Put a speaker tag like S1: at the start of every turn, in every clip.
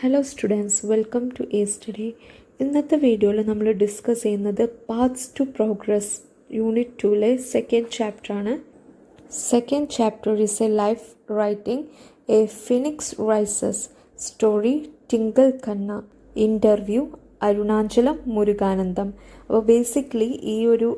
S1: Hello students, welcome to a study. ഇന്നത്തെ വീഡിയോയിൽ നമ്മൾ ഡിസ്കസ് ചെയ്യുന്നത് പാത്സ് ടു പ്രോഗ്രസ് യൂണിറ്റ് 2-ലെ സെക്കൻഡ് ചാപ്റ്ററാണ്. Second chapter is a life writing a phoenix rises story Twinkle Khanna. Interview Arunachalam Muruganantham. അപ്പോൾ basically ഈ ഒരു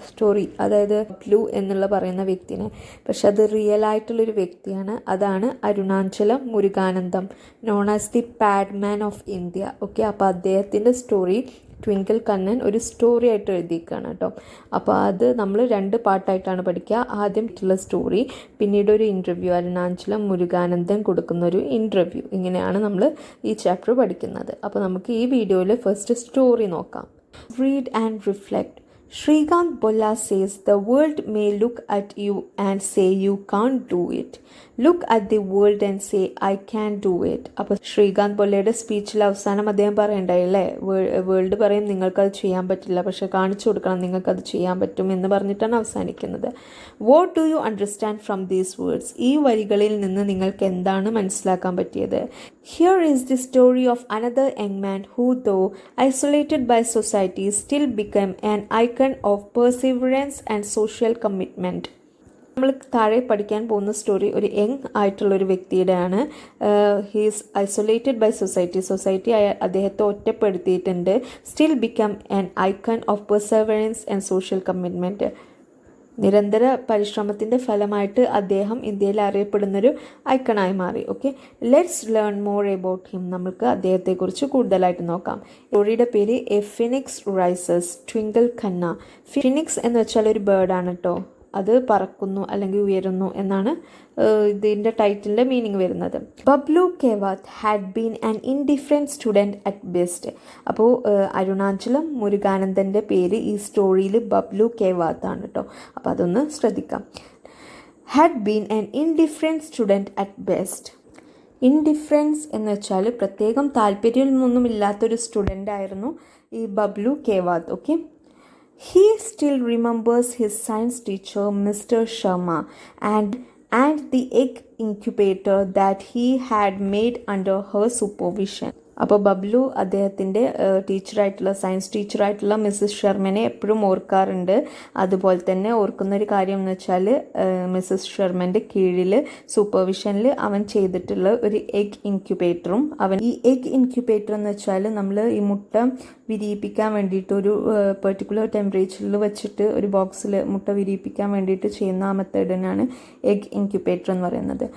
S1: സ്റ്റോറി, അതായത് ബ്ലൂ എന്നുള്ള പറയുന്ന വ്യക്തിനെ, പക്ഷെ അത് റിയൽ ആയിട്ടുള്ളൊരു വ്യക്തിയാണ്. അതാണ് Arunachalam Muruganandam, known as the Padman of India. Okay, അപ്പോൾ അദ്ദേഹത്തിൻ്റെ സ്റ്റോറി ട്വിങ്കിൾ കണ്ണൻ ഒരു സ്റ്റോറി ആയിട്ട് എഴുതിയിരിക്കുകയാണ് കേട്ടോ. അപ്പോൾ അത് നമ്മൾ 2 പാർട്ടായിട്ടാണ് പഠിക്കുക. ആദ്യമായിട്ടുള്ള സ്റ്റോറി, പിന്നീട് ഒരു ഇൻ്റർവ്യൂ, അരുണാചലം മുരുകാനന്ദൻ കൊടുക്കുന്ന ഒരു ഇൻ്റർവ്യൂ. ഇങ്ങനെയാണ് നമ്മൾ ഈ ചാപ്റ്റർ പഠിക്കുന്നത്. അപ്പോൾ നമുക്ക് ഈ വീഡിയോയിൽ ഫസ്റ്റ് സ്റ്റോറി നോക്കാം. Read and reflect. Srikanth Bolla says the world may look at you and say you can't do it. Look at the world and say I can do it. അപ്പോൾ ശ്രീകാന്ത് ബൊല്ലയുടെ സ്പീച്ചിൽ അവസാനം അദ്ദേഹം പറയണ്ടായില്ലേ, world പറയും നിങ്ങൾക്കത് ചെയ്യാൻ പറ്റില്ല, പക്ഷെ കാണിച്ചു കൊടുക്കണം നിങ്ങൾക്കത് ചെയ്യാൻ പറ്റും എന്ന് പറഞ്ഞിട്ടാണ് അവസാനിക്കുന്നത്. What do you understand from these words? ഈ വരികളിൽ നിന്ന് നിങ്ങൾക്ക് എന്താണ് മനസ്സിലാക്കാൻ പറ്റിയത്? Here is the story of another young man who, though isolated by society, still became an icon of perseverance and social commitment. നമ്മൾ താഴെ പഠിക്കാൻ പോകുന്ന സ്റ്റോറി ഒരു യങ് ആയിട്ടുള്ളൊരു വ്യക്തിയുടെയാണ്. ഹീസ് ഐസൊലേറ്റഡ് ബൈ സൊസൈറ്റി അദ്ദേഹത്തെ ഒറ്റപ്പെടുത്തിയിട്ടുണ്ട്. Still become an icon of perseverance and social commitment. നിരന്തര പരിശ്രമത്തിൻ്റെ ഫലമായിട്ട് അദ്ദേഹം ഇന്ത്യയിൽ അറിയപ്പെടുന്നൊരു ഐക്കണായി മാറി. Okay, let's learn more about him. നമുക്ക് അദ്ദേഹത്തെക്കുറിച്ച് കൂടുതലായിട്ട് നോക്കാം. സ്റ്റോറിയുടെ പേര് a phoenix rises Twinkle Khanna. Phoenix എന്ന് വെച്ചാൽ ഒരു ബേർഡാണ് കേട്ടോ. അത് പറക്കുന്നു അല്ലെങ്കിൽ ഉയരുന്നു എന്നാണ് ഇതിൻ്റെ ടൈറ്റിലിൻ്റെ മീനിങ് വരുന്നത്. Bablu Kewat had been an indifferent student at best. അപ്പോൾ അരുണാചലം മുരുകാനന്ദൻ്റെ പേര് ഈ സ്റ്റോറിയിൽ ബബ്ലു കേവാത്ത് ആണ് കേട്ടോ. അപ്പോൾ അതൊന്ന് ശ്രദ്ധിക്കാം. Had been an indifferent student at best. Indifference എന്ന് വെച്ചാൽ പ്രത്യേകം താല്പര്യമൊന്നുമില്ലാത്തൊരു സ്റ്റുഡൻ്റ് ആയിരുന്നു ഈ Bablu Kewat. Okay, he still remembers his science teacher, Mr. Sharma, and the egg incubator that he had made under her supervision. അപ്പോൾ ബബ്ലു അദ്ദേഹത്തിൻ്റെ ടീച്ചറായിട്ടുള്ള സയൻസ് ടീച്ചറായിട്ടുള്ള മിസ്സസ് ശർമ്മനെ എപ്പോഴും ഓർക്കാറുണ്ട്. അതുപോലെ തന്നെ ഓർക്കുന്നൊരു കാര്യം എന്ന് വെച്ചാൽ മിസ്സസ് ശർമ്മൻ്റെ കീഴിൽ സൂപ്പർവിഷനിൽ അവൻ ചെയ്തിട്ടുള്ള ഒരു എഗ് ഇൻക്യുബേറ്ററും. ഈ എഗ് ഇൻക്യുബേറ്റർ എന്ന് വെച്ചാൽ നമ്മൾ ഈ മുട്ട വിരിയിപ്പിക്കാൻ വേണ്ടിയിട്ട് ഒരു പെർട്ടിക്കുലർ ടെമ്പറേച്ചറിൽ വെച്ചിട്ട് ഒരു ബോക്സിൽ മുട്ട വിരിയിപ്പിക്കാൻ വേണ്ടിയിട്ട് ചെയ്യുന്ന ആ മെത്തേഡിനാണ് എഗ് ഇൻക്യുബേറ്റർ എന്ന് പറയുന്നത്.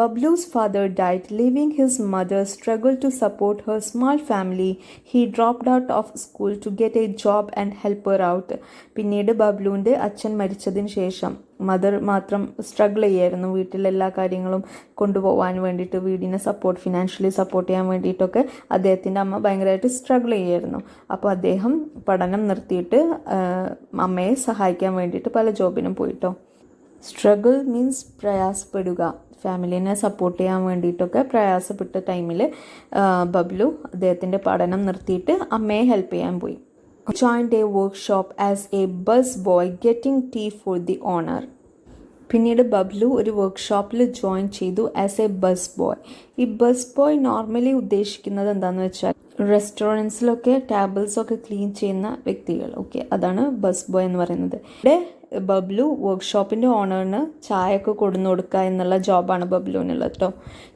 S1: Bablu's father died, leaving his mother struggle to support her small family. He dropped out of school to get a job and help her out. പിന്നീട് ബബ്ലുവിൻ്റെ അച്ഛൻ മരിച്ചതിന് ശേഷം മദർ മാത്രം സ്ട്രഗിൾ ചെയ്യായിരുന്നു വീട്ടിലെല്ലാ കാര്യങ്ങളും കൊണ്ടുപോകാൻ വേണ്ടിയിട്ട്, വീടിനെ ഫിനാൻഷ്യലി സപ്പോർട്ട് ചെയ്യാൻ വേണ്ടിയിട്ടൊക്കെ അദ്ദേഹത്തിൻ്റെ അമ്മ ഭയങ്കരമായിട്ട് സ്ട്രഗിൾ ചെയ്യായിരുന്നു. അപ്പോൾ അദ്ദേഹം പഠനം നിർത്തിയിട്ട് അമ്മയെ സഹായിക്കാൻ വേണ്ടിയിട്ട് പല ജോബിനും പോയിട്ടോ. സ്ട്രഗിൾ മീൻസ് പ്രയാസപ്പെടുക, ഫാമിലിനെ സപ്പോർട്ട് ചെയ്യാൻ വേണ്ടിയിട്ടൊക്കെ പ്രയാസപ്പെട്ട ടൈമിൽ ബബ്ലു അദ്ദേഹത്തിൻ്റെ പഠനം നിർത്തിയിട്ട് അമ്മയെ ഹെൽപ്പ് ചെയ്യാൻ പോയി. Joined a workshop as a bus boy getting tea for the owner. പിന്നീട് ബബ്ലു ഒരു വർക്ക്ഷോപ്പിൽ ജോയിൻ ചെയ്തു ആസ് എ ബസ് ബോയ്. ഈ ബസ് ബോയ് നോർമലി ഉദ്ദേശിക്കുന്നത് എന്താണെന്ന് വെച്ചാൽ റെസ്റ്റോറൻറ്റ്സിലൊക്കെ ടേബിൾസൊക്കെ ക്ലീൻ ചെയ്യുന്ന വ്യക്തികൾ. ഓക്കെ, അതാണ് ബസ് ബോയ് എന്ന് പറയുന്നത്. ഇവിടെ ബബ്ലു വർക്ക്ഷോപ്പിൻ്റെ ഓണറിന് ചായയൊക്കെ കൊടുന്നു കൊടുക്കുക എന്നുള്ള ജോബാണ് ബബ്ലുവിനുള്ളത് കേട്ടോ.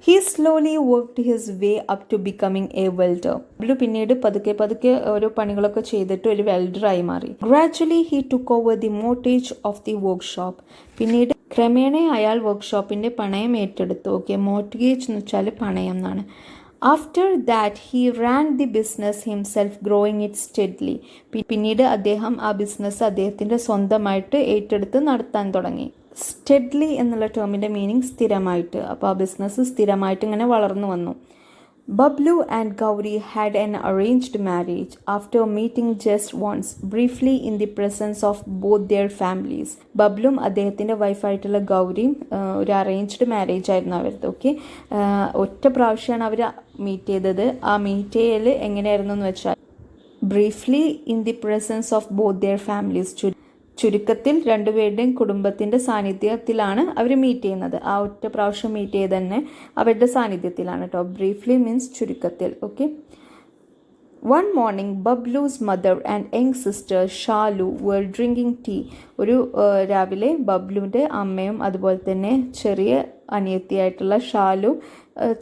S1: He slowly worked his way up to becoming a welder. Bablu പിന്നീട് പതുക്കെ ഓരോ പണികളൊക്കെ ചെയ്തിട്ട് ഒരു വെൽഡറായി മാറി. Gradually he took over the mortgage of the workshop. പിന്നീട് ക്രമേണ അയാൾ വർക്ക്ഷോപ്പിൻ്റെ പണയം ഏറ്റെടുത്തു. ഓക്കെ, മോർട്ടേജ് എന്ന് വെച്ചാൽ പണയം എന്നാണ്. After that, he ran the business himself, growing it steadily. പിന്നീട് അദ്ദേഹം ആ ബിസിനസ് അദ്ദേഹത്തിൻ്റെ സ്വന്തമായിട്ട് ഏറ്റെടുത്ത് നടത്താൻ തുടങ്ങി. സ്റ്റെഡ്ലി എന്നുള്ള ടേമിൻ്റെ മീനിങ് സ്ഥിരമായിട്ട്. അപ്പോൾ ആ ബിസിനസ് സ്ഥിരമായിട്ട് ഇങ്ങനെ വളർന്നു വന്നു. Bablu and Gauri had an arranged marriage after meeting just once, briefly in the presence of both their families. ബബ്ലും അദ്ദേഹത്തിൻ്റെ വൈഫായിട്ടുള്ള ഗൗരിയും ഒരു അറേഞ്ച്ഡ് മാരേജ് ആയിരുന്നു അവരുടെ. ഓക്കെ, ഒറ്റ പ്രാവശ്യമാണ് അവർ മീറ്റ് ചെയ്തത്. ആ മീറ്റ് ചെയ്യൽ എങ്ങനെയായിരുന്നു എന്ന് വെച്ചാൽ briefly in the presence of both their families. ചുരുക്കത്തിൽ രണ്ടുപേരുടെയും കുടുംബത്തിൻ്റെ സാന്നിധ്യത്തിലാണ് അവർ മീറ്റ് ചെയ്യുന്നത്. ആ ഒറ്റ പ്രാവശ്യം മീറ്റ് ചെയ്ത് തന്നെ അവരുടെ സാന്നിധ്യത്തിലാണ് കേട്ടോ. ബ്രീഫ്ലി മീൻസ് ചുരുക്കത്തിൽ. Okay. One morning, Bablu's mother and young sister Shalu were drinking tea. ഒരു രാവിലെ ബബ്ലുവിൻ്റെ അമ്മയും അതുപോലെ തന്നെ ചെറിയ അനിയത്തിയായിട്ടുള്ള ഷാലു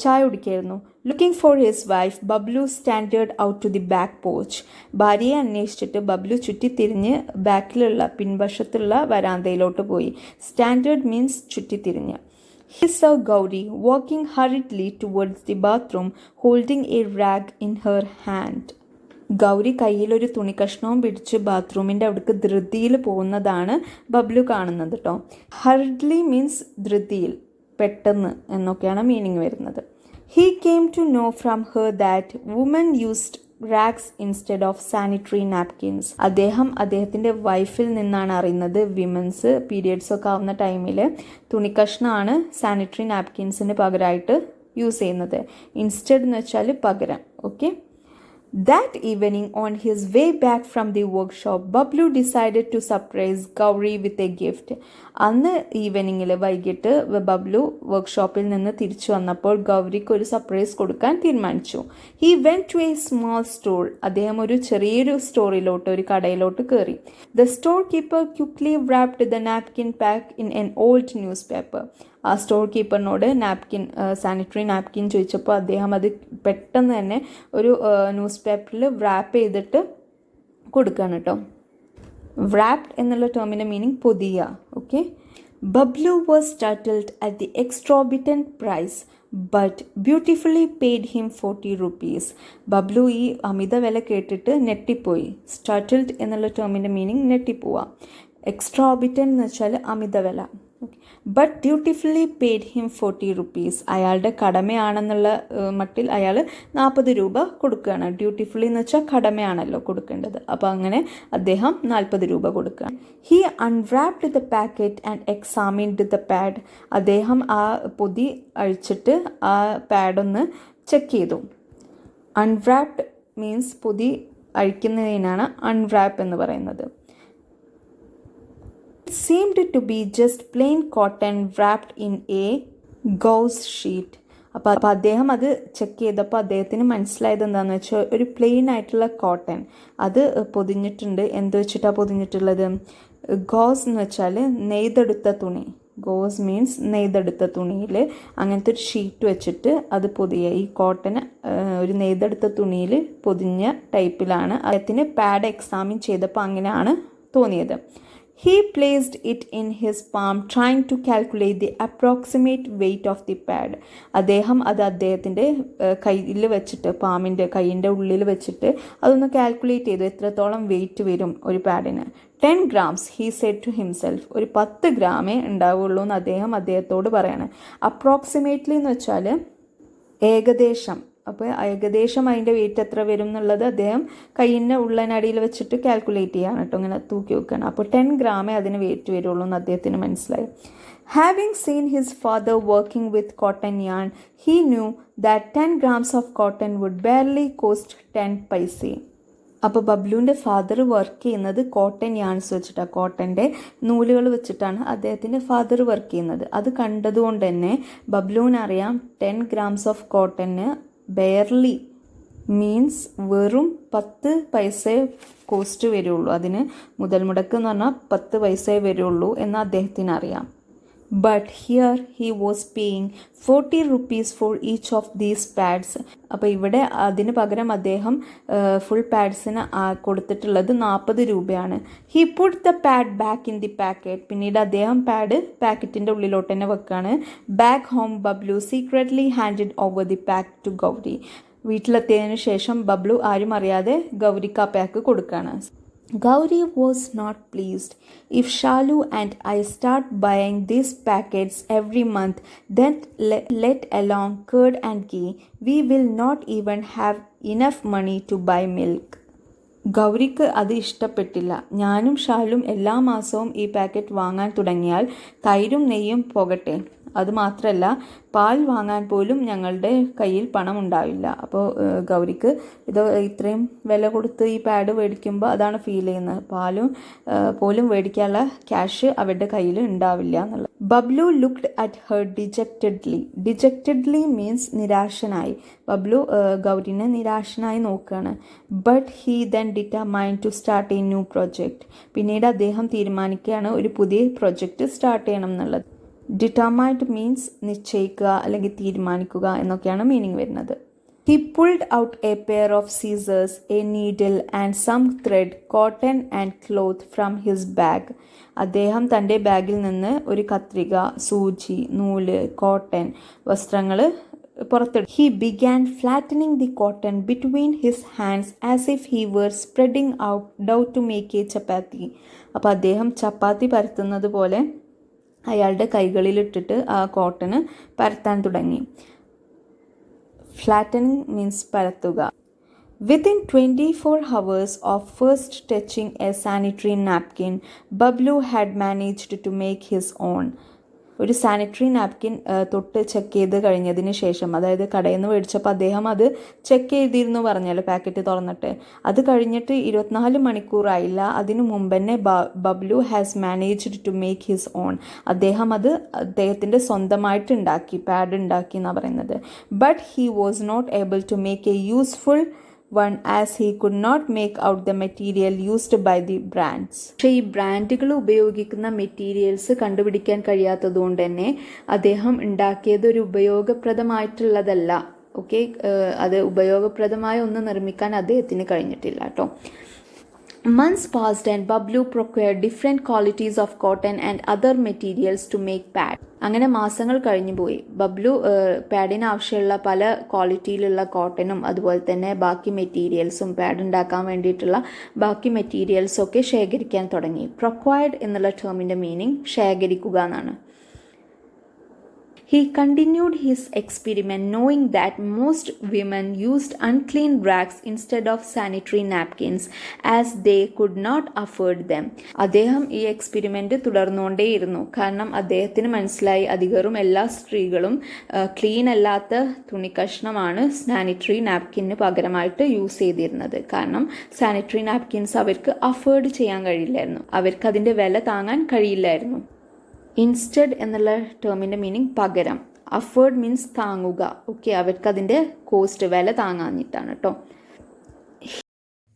S1: ചായ കുടിക്കായിരുന്നു. Looking for his wife, Bablu standard out to the back porch. ഭാര്യയെ അന്വേഷിച്ചിട്ട് ബബ്ലു ചുറ്റിത്തിരിഞ്ഞ് ബാക്കിലുള്ള പിൻവശത്തുള്ള വരാന്തയിലോട്ട് പോയി. സ്റ്റാൻഡേർഡ് മീൻസ് ചുറ്റിത്തിരിഞ്ഞ്. He saw Gauri walking hurriedly towards the bathroom, holding a rag in her hand. Gauri കയ്യിലൊരു തുണിക്കഷ്ണവും പിടിച്ച് ബാത്റൂമിൻ്റെ അവിടേക്ക് ധൃതിയിൽ പോകുന്നതാണ് ബബ്ലു കാണുന്നത് കേട്ടോ. ഹർഡ്ലി മീൻസ് ധൃതിയിൽ, പെട്ടെന്ന് എന്നൊക്കെയാണ് മീനിങ് വരുന്നത്. He came to know from her that women used rags instead of sanitary napkins. അദ്ദേഹത്തിൻ്റെ വൈഫിൽ നിന്നാണ് അറിയുന്നത് വിമൻസ് പീരിയഡ്സ് ഒക്കെ ആവുന്ന ടൈമിൽ തുണിക്കഷ്ണമാണ് സാനിറ്ററി നാപ്കിൻസിന് പകരമായിട്ട് യൂസ് ചെയ്യുന്നത്. ഇൻസ്റ്റെഡ് എന്ന് വെച്ചാൽ പകരം. Okay. That evening, on his way back from the workshop, Bablu decided to surprise Gauri with a gift. അന്ന് ഈവനിങ്ങിൽ വൈകിട്ട് ബബ്ലു വർക്ക്ഷോപ്പിൽ നിന്ന് തിരിച്ചു വന്നപ്പോൾ ഗൗരിക്ക് ഒരു സർപ്രൈസ് കൊടുക്കാൻ തീരുമാനിച്ചു. He went to a small store. അദ്ദേഹം ഒരു ചെറിയൊരു സ്റ്റോറിലോട്ട്, ഒരു കടയിലോട്ട് കയറി. The storekeeper quickly wrapped the napkin pack in an old newspaper. ആ സ്റ്റോർ കീപ്പറിനോട് സാനിറ്ററി നാപ്കിൻ ചോദിച്ചപ്പോൾ അദ്ദേഹം അത് പെട്ടെന്ന് തന്നെ ഒരു ന്യൂസ് പേപ്പറിൽ റാപ്പ് ചെയ്തിട്ട് കൊടുക്കുകയാണ് കേട്ടോ. റാപ്ഡ് എന്നുള്ള ടേമിൻ്റെ മീനിങ് പൊതിയ. Okay. Bablu was startled at the extravagant price but beautifully paid him 40 rupees. Bablu ഈ അമിത വില കേട്ടിട്ട് നെട്ടിപ്പോയി. സ്റ്റാർട്ടിൽഡ് എന്നുള്ള ടേമിൻ്റെ മീനിങ് നെട്ടിപ്പോവുക. എക്സ്ട്രോബിറ്റൻ എന്ന് വെച്ചാൽ അമിത വില. But dutifully paid him 40 rupees. അയാളുടെ കടമയാണെന്നുള്ള മട്ടിൽ അയാൾ 40 രൂപ കൊടുക്കുകയാണ്. ഡ്യൂട്ടിഫുള്ളി എന്ന് വെച്ചാൽ കടമയാണല്ലോ കൊടുക്കേണ്ടത്. അപ്പോൾ അങ്ങനെ അദ്ദേഹം 40 രൂപ കൊടുക്കുകയാണ്. He unwrapped the packet and examined the pad. അദ്ദേഹം ആ പൊതി അഴിച്ചിട്ട് ആ പാഡൊന്ന് ചെക്ക് ചെയ്തു. അൺറാപ്ഡ് മീൻസ് പൊതി അഴിക്കുന്നതിനാണ് അൺറാപ്പ് എന്ന് പറയുന്നത്. seemed to be just plain cotton wrapped in a gauze sheet. അപ്പോൾ അദ്ദേഹം അത് ചെക്ക് ചെയ്തപ്പോൾ അദ്ദേഹത്തിന് മനസ്സിലായത് എന്താണെന്ന് വെച്ചാൽ ഒരു പ്ലെയിൻ ആയിട്ടുള്ള കോട്ടൺ അത് പൊതിഞ്ഞിട്ടുണ്ട്. എന്ത് വെച്ചിട്ടാണ് പൊതിഞ്ഞിട്ടുള്ളത്? ഗോസ് എന്ന് വെച്ചാൽ നെയ്തെടുത്ത തുണി. ഗോസ് മീൻസ് നെയ്തെടുത്ത തുണിയിൽ അങ്ങനത്തെ ഒരു ഷീറ്റ് വെച്ചിട്ട് അത് പൊതിയ. ഈ കോട്ടൺ ഒരു നെയ്തെടുത്ത തുണിയിൽ പൊതിഞ്ഞ ടൈപ്പിലാണ്. അദ്ദേഹത്തിന് പാഡ് എക്സാമിൻ ചെയ്തപ്പോൾ അങ്ങനെയാണ് തോന്നിയത്. He placed it in his palm, trying to calculate the approximate weight of the pad. അദ്ദേഹം അത് അദ്ദേഹത്തിൻ്റെ കയ്യിൽ വെച്ചിട്ട്, കൈയിൻ്റെ ഉള്ളിൽ വെച്ചിട്ട് അതൊന്ന് കാൽക്കുലേറ്റ് ചെയ്തു. എത്രത്തോളം വെയിറ്റ് വരും ഒരു പാഡിന്. 10 grams, he said to himself. ഒരു 10 ഗ്രാമേ ഉണ്ടാവുള്ളൂ എന്ന് അദ്ദേഹത്തോട് പറയാണ്. അപ്രോക്സിമേറ്റ്ലി എന്ന് വെച്ചാൽ ഏകദേശം. അപ്പോൾ ഏകദേശം അതിൻ്റെ വെയിറ്റ് എത്ര വരും എന്നുള്ളത് അദ്ദേഹം കയ്യിൻ്റെ ഉള്ളനടിയിൽ വെച്ചിട്ട് കാൽക്കുലേറ്റ് ചെയ്യാണ് കേട്ടോ. ഇങ്ങനെ തൂക്കി വെക്കുകയാണ്. അപ്പോൾ 10 ഗ്രാമേ അതിന് വെയിറ്റ് വരുള്ളൂ എന്ന് അദ്ദേഹത്തിന് മനസ്സിലായി. Having scene his father working with cotton yarn, he knew that 10 grams of cotton would barely cost 10 paise. അപ്പോൾ ബബ്ലുവിൻ്റെ ഫാദർ വർക്ക് ചെയ്യുന്നത് കോട്ടൺ യാൺസ് വെച്ചിട്ടാണ്, കോട്ടൻ്റെ നൂലുകൾ വെച്ചിട്ടാണ് അദ്ദേഹത്തിൻ്റെ ഫാദർ വർക്ക് ചെയ്യുന്നത്. അത് കണ്ടതുകൊണ്ട് തന്നെ ബബ്ലുവിനറിയാം 10 grams ഓഫ് കോട്ടന് ബെയർലി മീൻസ് വെറും 10 പൈസ കോസ്റ്റ് വരുള്ളൂ. അതിന് മുതൽ മുടക്ക് എന്ന് പറഞ്ഞാൽ 10 പൈസ വരുള്ളൂ എന്ന് അദ്ദേഹത്തിന് അറിയാം. But here he was paying 40 rupees for each of these pads. അപ്പോൾ ഇവിടെ അതിന് പകരം അദ്ദേഹം ഫുൾ പാഡ്സിന് കൊടുത്തിട്ടുള്ളത് 40 രൂപയാണ്. He put the pad back in the packet. പിന്നീട് അദ്ദേഹം പാഡ് പാക്കറ്റിൻ്റെ ഉള്ളിലോട്ട് തന്നെ വെക്കുകയാണ്. Back home Bablu secretly handed over the pack to Gauri. വീട്ടിലെത്തിയതിനു ശേഷം ബബ്ലു ആരും അറിയാതെ ഗൗരിക്ക് ആ പാക്ക് കൊടുക്കുകയാണ്. Gauri was not pleased. If Shalu and I start buying these packets every month, then let alone curd and ghee, we will not even have enough money to buy milk. ഗൗരിക്ക് അത് ഇഷ്ടപ്പെട്ടില്ല. ഞാനും ഷാലും എല്ലാ മാസവും ഈ packet വാങ്ങാൻ തുടങ്ങിയാൽ തൈരും നെയ്യും പോകട്ടെ,
S2: അതുമാത്രമല്ല പാൽ വാങ്ങാൻ പോലും ഞങ്ങളുടെ കയ്യിൽ പണം ഉണ്ടാവില്ല. അപ്പോൾ ഗൗരിക്ക് ഇത് ഇത്രയും വില കൊടുത്ത് ഈ പാഡ് മേടിക്കുമ്പോൾ അതാണ് ഫീൽ ചെയ്യുന്നത്. പാലും പോലും മേടിക്കാനുള്ള ക്യാഷ് അവരുടെ കയ്യിൽ ഉണ്ടാവില്ല എന്നുള്ളത്. Bablu looked at her dejectedly means നിരാശനായി. ബബ്ലു ഗൗരിനെ നിരാശനായി നോക്കുകയാണ്. But he then determined to start a new project. പിന്നീട് അദ്ദേഹം തീരുമാനിക്കുകയാണ് ഒരു പുതിയ പ്രൊജക്റ്റ് സ്റ്റാർട്ട് ചെയ്യണം എന്നുള്ളത്. ഡിറ്റർമൈൻഡ് മീൻസ് നിശ്ചയിക്കുക അല്ലെങ്കിൽ തീരുമാനിക്കുക എന്നൊക്കെയാണ് മീനിങ് വരുന്നത്. He pulled out a pair of scissors, a needle and some thread, cotton and cloth from his bag. അദ്ദേഹം തൻ്റെ ബാഗിൽ നിന്ന് ഒരു കത്രിക, സൂചി, നൂല്, കോട്ടൺ വസ്ത്രങ്ങൾ പുറത്തെടുത്തു. He began flattening the cotton between his hands as if he were spreading out dough to make a chapati. അപ്പോൾ അദ്ദേഹം ചപ്പാത്തി പരത്തുന്നത് പോലെ അയാളുടെ കൈകളിലിട്ടിട്ട് ആ കോട്ടന് പരത്താൻ തുടങ്ങി. Flattening means പരത്തുക. Within 24 hours of first touching a sanitary napkin, Bablu had managed to make his own. ഒരു sanitary napkin തൊട്ട് check ചെയ്ത് കഴിഞ്ഞതിന് ശേഷം, അതായത് കടയിൽ നിന്ന് മേടിച്ചപ്പോൾ അദ്ദേഹം അത് ചെക്ക് ചെയ്തിരുന്നു പറഞ്ഞല്ലോ പാക്കറ്റ് തുറന്നിട്ട്. അത് കഴിഞ്ഞിട്ട് 24 മണിക്കൂറായില്ല, അതിനു മുമ്പ് തന്നെ Bablu has managed to make his own. അദ്ദേഹം അത് അദ്ദേഹത്തിൻ്റെ സ്വന്തമായിട്ട് ഉണ്ടാക്കി, പാഡ് ഉണ്ടാക്കി എന്നാണ് പറയുന്നത്. But he was not able to make a useful one as he could not make out the material used by the brands. പക്ഷേ ഈ ബ്രാൻഡുകൾ ഉപയോഗിക്കുന്ന മെറ്റീരിയൽസ് കണ്ടുപിടിക്കാൻ കഴിയാത്തതുകൊണ്ട് തന്നെ അദ്ദേഹം ഉണ്ടാക്കിയത് ഒരു ഉപയോഗപ്രദമായിട്ടുള്ളതല്ല. ഓക്കെ, അത് ഉപയോഗപ്രദമായ ഒന്ന് നിർമ്മിക്കാൻ അദ്ദേഹത്തിന് കഴിഞ്ഞിട്ടില്ല കേട്ടോ. Months passed and Bablu procured different qualities of cotton and other materials to make pad. അങ്ങനെ മാസങ്ങൾ കഴിഞ്ഞു പോയി. ബബ്ലു പാഡിന് ആവശ്യമുള്ള പല ക്വാളിറ്റിയിലുള്ള കോട്ടനും അതുപോലെ തന്നെ ബാക്കി മെറ്റീരിയൽസും പാഡ് ഉണ്ടാക്കാൻ വേണ്ടിയിട്ടുള്ള ബാക്കി മെറ്റീരിയൽസൊക്കെ ശേഖരിക്കാൻ തുടങ്ങി. പ്രൊക്വയർഡ് എന്നുള്ള ടേമിൻ്റെ മീനിങ് ശേഖരിക്കുക എന്നാണ്. He continued his experiment knowing that most women used unclean rags instead of sanitary napkins as they could not afford them. അദ്ദേഹം ഈ എക്സ്പെരിമെൻ്റ് തുടർന്നുകൊണ്ടേയിരുന്നു. കാരണം അദ്ദേഹത്തിന് മനസ്സിലായി അധികവും എല്ലാ സ്ത്രീകളും ക്ലീൻ അല്ലാത്ത തുണിക്കഷ്ണമാണ് സാനിറ്ററി നാപ്കിന് പകരമായിട്ട് യൂസ് ചെയ്തിരുന്നത്. കാരണം സാനിറ്ററി നാപ്കിൻസ് അവർക്ക് അഫോർഡ് ചെയ്യാൻ കഴിയില്ലായിരുന്നു, അവർക്ക് അതിൻ്റെ വില താങ്ങാൻ കഴിയില്ലായിരുന്നു. ഇൻസ്റ്റഡ് എന്നുള്ള ടേമിൻ്റെ മീനിങ് പകരം, അഫേർഡ് മീൻസ് താങ്ങുക. ഓക്കെ, അവർക്ക് അതിൻ്റെ കോസ്റ്റ് വില താങ്ങാഞ്ഞിട്ടാണ് കേട്ടോ.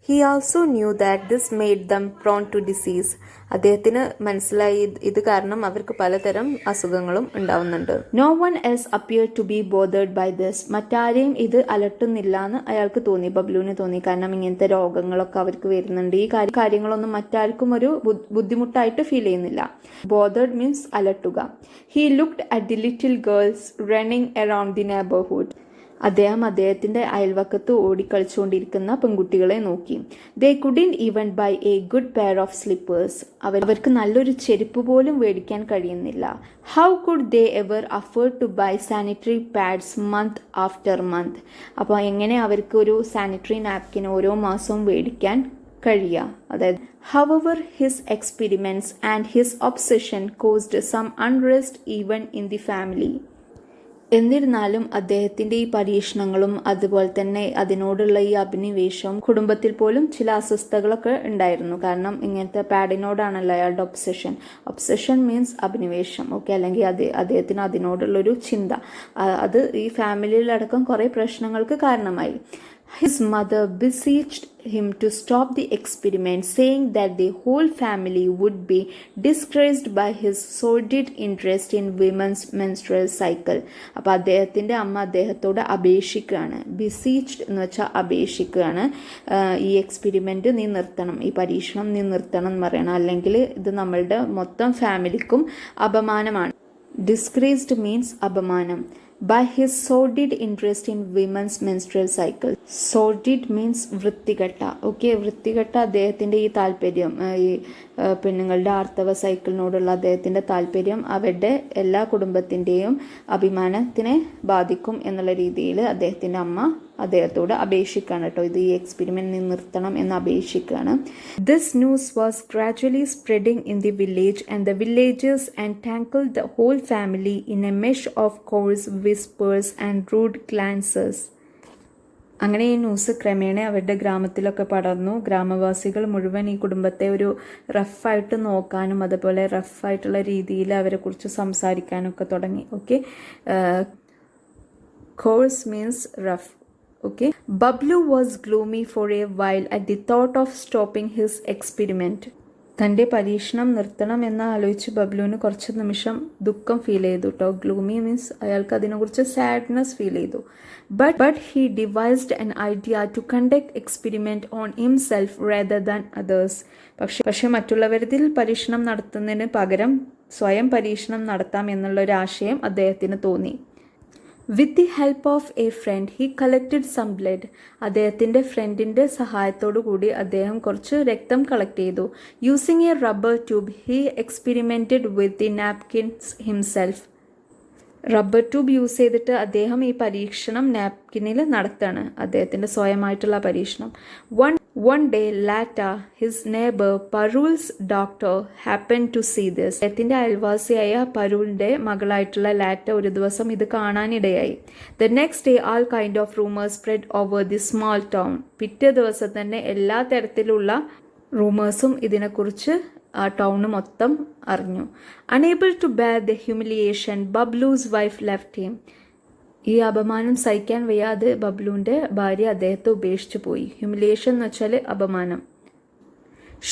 S2: He also knew that this made them prone to disease. അദ്ദേഹത്തിന് മനസ്സിലായി ഇത് കാരണം അവർക്ക് പലതരം അസുഖങ്ങളും ഉണ്ടാവുന്നുണ്ട്. No one else appeared to be bothered by this. മറ്റാരെയും ഇത് അലട്ടുന്നില്ല എന്ന് അയാൾക്ക് തോന്നി, ബബ്ലുവിന് തോന്നി. കാരണം ഇങ്ങനത്തെ രോഗങ്ങളൊക്കെ അവർക്ക് വരുന്നുണ്ട്. ഈ കാര്യങ്ങളൊന്നും മറ്റാർക്കും ഒരു ബുദ്ധിമുട്ടായിട്ട് ഫീൽ ചെയ്യുന്നില്ല. Bothered means അലട്ടുക. He looked at the little girls running around the neighborhood. അദ്ദേഹം അദ്ദേഹത്തിൻ്റെ അയൽവക്കത്ത് ഓടിക്കളിച്ചുകൊണ്ടിരിക്കുന്ന പെൺകുട്ടികളെ നോക്കി. They couldn't even buy a good pair of slippers. അവർക്ക് നല്ലൊരു ചെരുപ്പ് പോലും മേടിക്കാൻ കഴിയുന്നില്ല. How could they ever afford to buy sanitary pads month after month? അപ്പോൾ എങ്ങനെ അവർക്ക് ഒരു സാനിറ്ററി നാപ്കിൻ ഓരോ മാസവും മേടിക്കാൻ കഴിയുക? അതായത് however his experiments and his obsession caused some unrest even in the family. എന്നിരുന്നാലും അദ്ദേഹത്തിൻ്റെ ഈ പരീക്ഷണങ്ങളും അതുപോലെ തന്നെ അതിനോടുള്ള ഈ അഭിനിവേശവും കുടുംബത്തിൽ പോലും ചില അസ്വസ്ഥതകളൊക്കെ ഉണ്ടായിരുന്നു. കാരണം ഇങ്ങനത്തെ പാഡിനോടാണല്ലോ അയാളുടെ ഒബ്സെഷൻ മീൻസ് അഭിനിവേശം. ഓക്കെ, അല്ലെങ്കിൽ അദ്ദേഹത്തിന് അതിനോടുള്ളൊരു ചിന്ത, അത് ഈ ഫാമിലിയിലടക്കം കുറേ പ്രശ്നങ്ങൾക്ക് കാരണമായി. His mother beseeched him to stop the experiment, saying that the whole family would be disgraced by his sordid interest in women's menstrual cycle. അപ്പോൾ അദ്ദേഹത്തിൻ്റെ അമ്മ അദ്ദേഹത്തോട് അപേക്ഷിക്കുകയാണ്. ബിസീച്ച്ഡ് എന്ന് വെച്ചാൽ അപേക്ഷിക്കുകയാണ്, ഈ എക്സ്പെരിമെൻറ്റ് നീ നിർത്തണം, ഈ പരീക്ഷണം നീ നിർത്തണം എന്ന് പറയണം, അല്ലെങ്കിൽ ഇത് നമ്മളുടെ മൊത്തം ഫാമിലിക്കും അപമാനമാണ്. ഡിസ്ഗ്രേസ്ഡ് മീൻസ് അപമാനം. By his sordid interest in women's menstrual cycle. Sordid means വൃത്തികെട്ട. ഓക്കെ, വൃത്തികെട്ട അദ്ദേഹത്തിൻ്റെ ഈ താല്പര്യം, ഈ പെണ്ണുങ്ങളുടെ ആർത്തവ സൈക്കിളിനോടുള്ള അദ്ദേഹത്തിൻ്റെ താല്പര്യം അവരുടെ എല്ലാ കുടുംബത്തിൻ്റെയും അഭിമാനത്തിനെ ബാധിക്കും എന്നുള്ള രീതിയിൽ അദ്ദേഹത്തിൻ്റെ അമ്മ അദ്ദേഹത്തോട് അപേക്ഷിക്കുകയാണ് കേട്ടോ. ഇത് ഈ എക്സ്പെരിമെന്റ് നിർത്തണം എന്ന് അപേക്ഷിക്കുകയാണ്. This news was gradually spreading in the village and the villagers entangled the whole family in a mesh of coarse whispers and rude glances. അങ്ങനെ ഈ ന്യൂസ് ക്രമേണ അവരുടെ ഗ്രാമത്തിലൊക്കെ പടർന്നു. ഗ്രാമവാസികൾ മുഴുവൻ ഈ കുടുംബത്തെ ഒരു റഫായിട്ട് നോക്കാനും അതുപോലെ റഫായിട്ടുള്ള രീതിയിൽ അവരെക്കുറിച്ച് സംസാരിക്കാനൊക്കെ തുടങ്ങി. Okay, course means rough. Okay, Bablu was gloomy for a while at the thought of stopping his experiment. തൻ്റെ പരീക്ഷണം നിർത്തണം എന്ന് ആലോചിച്ച് ബബ്ലുവിന് കുറച്ച് നിമിഷം ദുഃഖം ഫീൽ ചെയ്തു കേട്ടോ. ഗ്ലൂമി മീൻസ് അയാൾക്ക് അതിനെക്കുറിച്ച് സാഡ്നെസ് ഫീൽ ചെയ്തു. But he devised an idea to conduct experiment on himself rather than others. പക്ഷെ മറ്റുള്ളവരിൽ പരീക്ഷണം നടത്തുന്നതിന് പകരം സ്വയം പരീക്ഷണം നടത്താം എന്നുള്ള ഒരു ആശയം അദ്ദേഹത്തിന് തോന്നി. With the help of a friend he collected some blood. അദ്ദേഹത്തിൻ്റെ ഫ്രണ്ടിൻ്റെ സഹായത്തോടു കൂടി അദ്ദേഹം കുറച്ച് രക്തം കളക്ട് ചെയ്തു. Using a rubber tube he experimented with the napkins himself. Rubber tube use ചെയ്തിട്ട് അദ്ദേഹം ഈ പരീക്ഷണം നാപ്കിനിൽ നടത്താണ്, അദ്ദേഹത്തിൻ്റെ സ്വയമായിട്ടുള്ള പരീക്ഷണം. One day later, his neighbor Parul's doctor happened to see this. അദ്ദേഹത്തിൻ്റെ അയൽവാസിയായ പരുളിൻ്റെ മകളായിട്ടുള്ള ലാറ്റ ഒരു ദിവസം ഇത് കാണാനിടയായി. The next day, all kind of rumors spread over the small town. പിറ്റേ ദിവസം തന്നെ എല്ലാ തരത്തിലുള്ള റൂമേഴ്സും ഇതിനെക്കുറിച്ച് ആ ടൗണ് മൊത്തം അറിഞ്ഞു. Unable to bear the humiliation, Bablu's wife left him. ഈ അപമാനം സഹിക്കാൻ വയ്യാതെ ബബ്ലുവിൻ്റെ ഭാര്യ അദ്ദേഹത്തെ ഉപേക്ഷിച്ചു പോയി. ഹ്യൂമിലിയേഷൻ എന്ന് വെച്ചാൽ അപമാനം.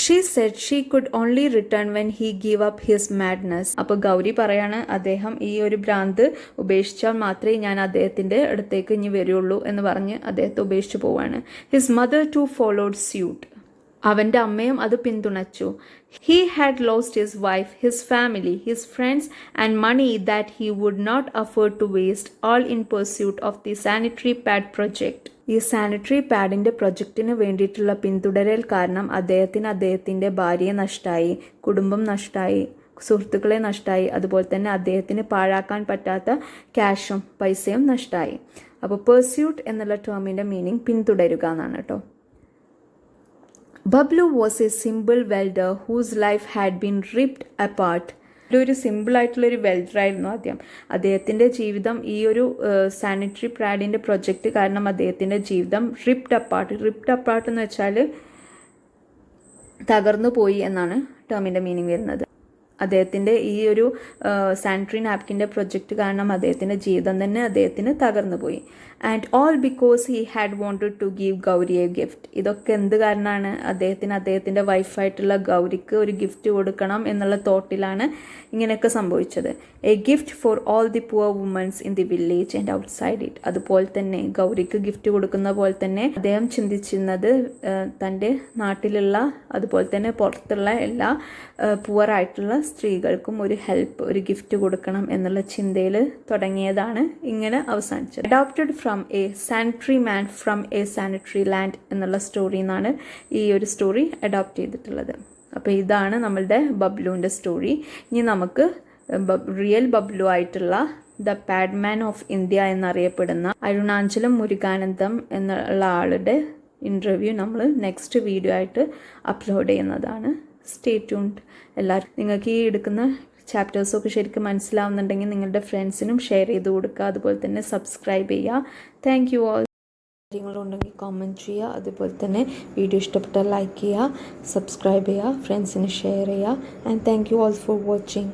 S2: She said she could only return when he give up his madness. അപ്പോൾ ഗൗരി പറയാണ്, അദ്ദേഹം ഈ ഒരു ഭ്രാന്ത് ഉപേക്ഷിച്ചാൽ മാത്രമേ ഞാൻ അദ്ദേഹത്തിൻ്റെ അടുത്തേക്ക് ഇനി വരുള്ളൂ എന്ന് പറഞ്ഞ് അദ്ദേഹത്തെ ഉപേക്ഷിച്ചു പോവാണ്. His mother too followed suit. അവൻ്റെ അമ്മയും അത് പിന്തുണച്ചു. He had lost his wife, his family, his friends and money that he would not afford to waste, all in pursuit of the sanitary pad project. ഈ sanitary പാഡിൻ്റെ പ്രൊജക്റ്റിന് വേണ്ടിയിട്ടുള്ള പിന്തുടരൽ കാരണം അദ്ദേഹത്തിൻ്റെ ഭാര്യയെ നഷ്ടമായി, കുടുംബം നഷ്ടമായി, സുഹൃത്തുക്കളെ നഷ്ടമായി, അതുപോലെ തന്നെ അദ്ദേഹത്തിന് പാഴാക്കാൻ പറ്റാത്ത ക്യാഷും പൈസയും നഷ്ടമായി. അപ്പോൾ പെർസ്യൂട്ട് എന്നുള്ള ടേമിൻ്റെ മീനിങ് പിന്തുടരുക എന്നാണ് കേട്ടോ. Bablu was a simple welder whose life had been ripped apart. ഒരു സിമ്പിളായിട്ടുള്ളൊരു വെൽഡറായിരുന്നു ആദ്യം. അദ്ദേഹത്തിൻ്റെ ജീവിതം ഈ ഒരു സാനിറ്ററി പാഡിൻ്റെ പ്രൊജക്റ്റ് കാരണം അദ്ദേഹത്തിൻ്റെ ജീവിതം റിപ്ഡ് അപ്പാർട്ട് എന്ന് വെച്ചാൽ തകർന്നു പോയി എന്നാണ് ടേമിൻ്റെ മീനിങ് വരുന്നത്. അദ്ദേഹത്തിൻ്റെ ഈ ഒരു സാനിറ്ററി നാപ്കിൻ്റെ പ്രൊജക്റ്റ് കാരണം അദ്ദേഹത്തിൻ്റെ ജീവിതം തന്നെ അദ്ദേഹത്തിന് തകർന്നു പോയി. And all because he had wanted to give Gauri a gift. ഇതൊക്കെ എന്ത് കാരണമാണ്? അദ്ദേഹത്തിൻ്റെ വൈഫായിട്ടുള്ള ഗൗരിക്ക് ഒരു ഗിഫ്റ്റ് കൊടുക്കണം എന്നുള്ള തോട്ടിലാണ് ഇങ്ങനെയൊക്കെ സംഭവിച്ചത്. A gift for all the poor womans in the village and outside it. അതുപോലെ തന്നെ ഗൗരിക്ക് ഗിഫ്റ്റ് കൊടുക്കുന്ന പോലെ തന്നെ അദ്ദേഹം ചിന്തിച്ചിരുന്നത് തൻ്റെ നാട്ടിലുള്ള അതുപോലെ തന്നെ പുറത്തുള്ള എല്ലാ പുവറായിട്ടുള്ള സ്ത്രീകൾക്കും ഒരു ഒരു ഗിഫ്റ്റ് കൊടുക്കണം എന്നുള്ള ചിന്തയിൽ തുടങ്ങിയതാണ് ഇങ്ങനെ അവസാനിച്ചത്. Adopted from A sanitary man from A sanitary land എന്നുള്ള സ്റ്റോറിയിൽ നിന്നാണ് ഈ ഒരു സ്റ്റോറി അഡോപ്റ്റ് ചെയ്തിട്ടുള്ളത്. അപ്പോൾ ഇതാണ് നമ്മളുടെ ബബ്ലുവിൻ്റെ സ്റ്റോറി. ഇനി നമുക്ക് റിയൽ ബബ്ലു ആയിട്ടുള്ള ദ പാഡ്മാൻ ഓഫ് ഇന്ത്യ എന്നറിയപ്പെടുന്ന അരുണാചലം മുരുകാനന്ദം എന്നുള്ള ആളുടെ ഇൻ്റർവ്യൂ നമ്മൾ നെക്സ്റ്റ് വീഡിയോ ആയിട്ട് അപ്ലോഡ് ചെയ്യുന്നതാണ്. Stay tuned. എല്ലാവരും നിങ്ങൾക്ക് ഈ എടുക്കുന്ന ചാപ്റ്റേഴ്സൊക്കെ ശരിക്കും മനസ്സിലാവുന്നുണ്ടെങ്കിൽ നിങ്ങളുടെ ഫ്രണ്ട്സിനും ഷെയർ ചെയ്ത് കൊടുക്കുക. അതുപോലെ തന്നെ സബ്സ്ക്രൈബ് ചെയ്യുക. Thank you all. കാര്യങ്ങളുണ്ടെങ്കിൽ കമൻറ്റ് ചെയ്യുക. അതുപോലെ തന്നെ വീഡിയോ ഇഷ്ടപ്പെട്ടാൽ ലൈക്ക് ചെയ്യുക, സബ്സ്ക്രൈബ് ചെയ്യുക, ഫ്രണ്ട്സിന് ഷെയർ ചെയ്യുക. And thank you all for watching.